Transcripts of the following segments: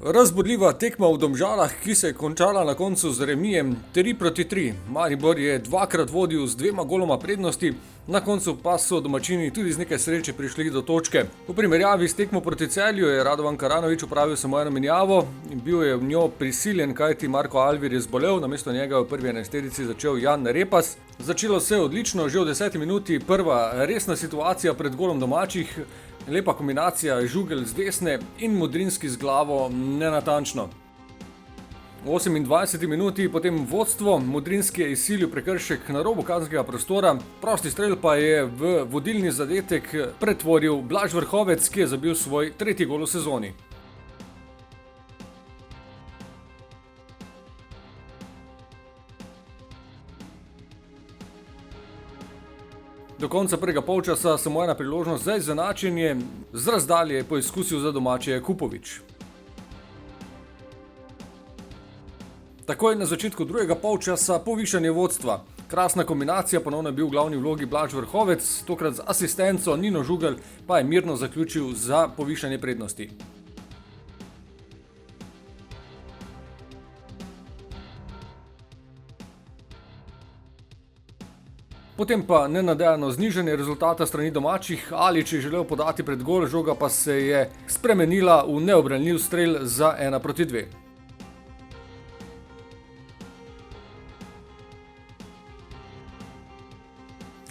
Razbudljiva tekma v Domžalah, ki se je končala na koncu z remijem 3-3. Maribor je dvakrat vodil z 2 goloma prednosti, na koncu pa so domačini tudi z nekaj sreče prišli do točke. V primerjavi s tekmo proti Celju je Radovan Karanović opravil samo eno menjavo in bil je v njo prisiljen, kajti Marko Alvir je zbolel, namesto njega v prvi enajsterici začel Jan Repas. Začelo se je odlično, že v 10. minuti prva resna situacija pred golom domačih. Lepa kombinacija, Žugelj z desne in Modrinski z glavo nenatančno. V 28. minuti potem vodstvo, Modrinski je izsilil prekršek na robu kazenskega prostora, prosti strel pa je v vodilni zadetek pretvoril Blaž Vrhovec, ki je zabil svoj 3. gol v sezoni. Do konca prvega polčasa samo ena priložnost za izenačenje, z razdalje je poizkusil za domače Kupović. Takoj na začetku drugega polčasa povišanje vodstva. Krasna kombinacija, ponovno je bil v glavni vlogi Blaž Vrhovec, tokrat z asistenco Nino Žugelj pa je mirno zaključil za povišanje prednosti. Potem pa nenadejano znižanje rezultata strani domačih, Alić je želel podati pred gol, žoga pa se je spremenila v neobranljiv strel za 1-2.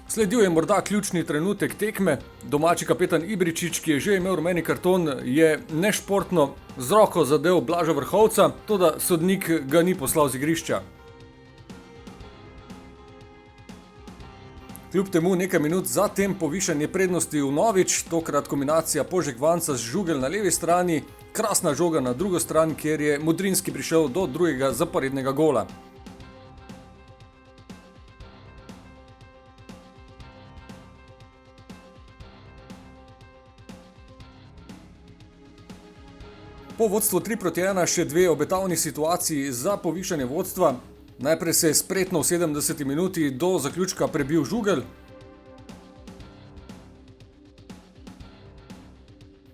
Sledil je morda ključni trenutek tekme. Domači kapetan Ibričić, ki je že imel rumeni karton, je nešportno z roko zadel Blaža Vrhovca, toda sodnik ga ni poslal z igrišča. Kljub temu nekaj minut zatem povišanje prednosti vnovič, tokrat kombinacija Požek Vanca z Žugelj na levi strani, krasna žoga na drugo stran, kjer je Modrinski prišel do drugega zaporednega gola. Po vodstvu 3-1 še 2 obetavni situaciji za povišanje vodstva. Najprej se je spretno v 70. minuti do zaključka prebil Žugelj.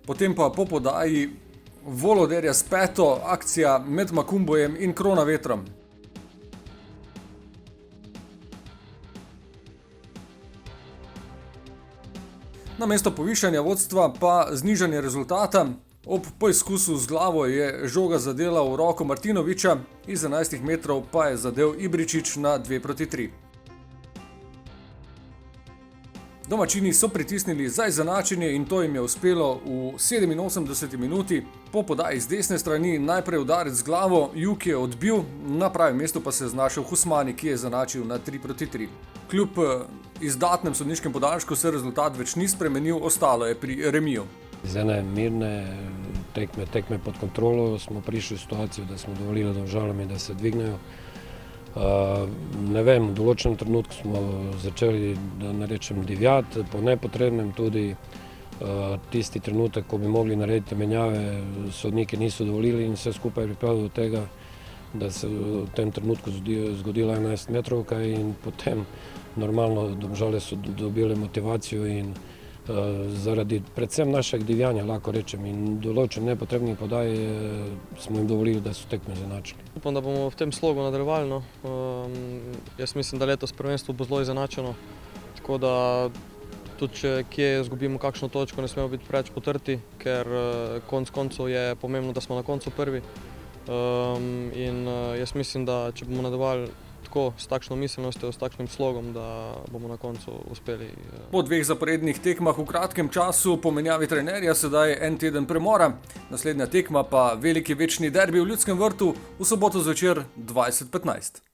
Potem pa po podaji Voloderja s peto, akcija med Makumbojem in Kronavetrom. Namesto povišanja vodstva pa znižanje rezultata. Ob poizkusu z glavo je žoga zadela v roko Martinovića, iz 11 metrov pa je zadel Ibričić na 2-3. Domačini so pritisnili za izenačenje in to jim je uspelo v 87. minuti. Po podaji z desne strani najprej udarec z glavo, Juk je odbil, na pravem mestu pa se je znašel Husmani, ki je izenačil na 3-3. Kljub izdatnem sodniškem podaljšku se rezultat več ni spremenil, ostalo je pri remiju. Iz ene mirne tekme pod kontrolo smo prišli v situacijo, da smo dovolili Domžalam, da se dvignejo. Ne vem, v določenem trenutku smo začeli, da ne rečem, divjati, po nepotrebnem tudi. Tisti trenutek, ko bi mogli narediti menjave, sodniki niso dovolili in vse skupaj je pripeljalo do tega, da se v tem trenutku zgodila 11 metrovka in potem normalno Domžale so dobile motivacijo in zaradi predvsem našega divjanja, lahko rečem, in določen nepotrebnih podaj smo jim dovolili, da so tekme izenačili. Upam, da bomo v tem slogu nadaljevali. Jaz mislim, da letos prvenstvo bo zelo izenačeno, tako da tudi če kje izgubimo kakšno točko, ne smemo biti preveč potrti, ker konec koncev je pomembno, da smo na koncu prvi. In jaz mislim, da če bomo nadaljevali tako, s takšno miselnostjo, s takšnim slogom, da bomo na koncu uspeli. Po 2 zaporednih tekmah v kratkem času po menjavi trenerja sedaj en teden premora. Naslednja tekma pa veliki večni derbi v Ljudskem vrtu v soboto zvečer 20:15.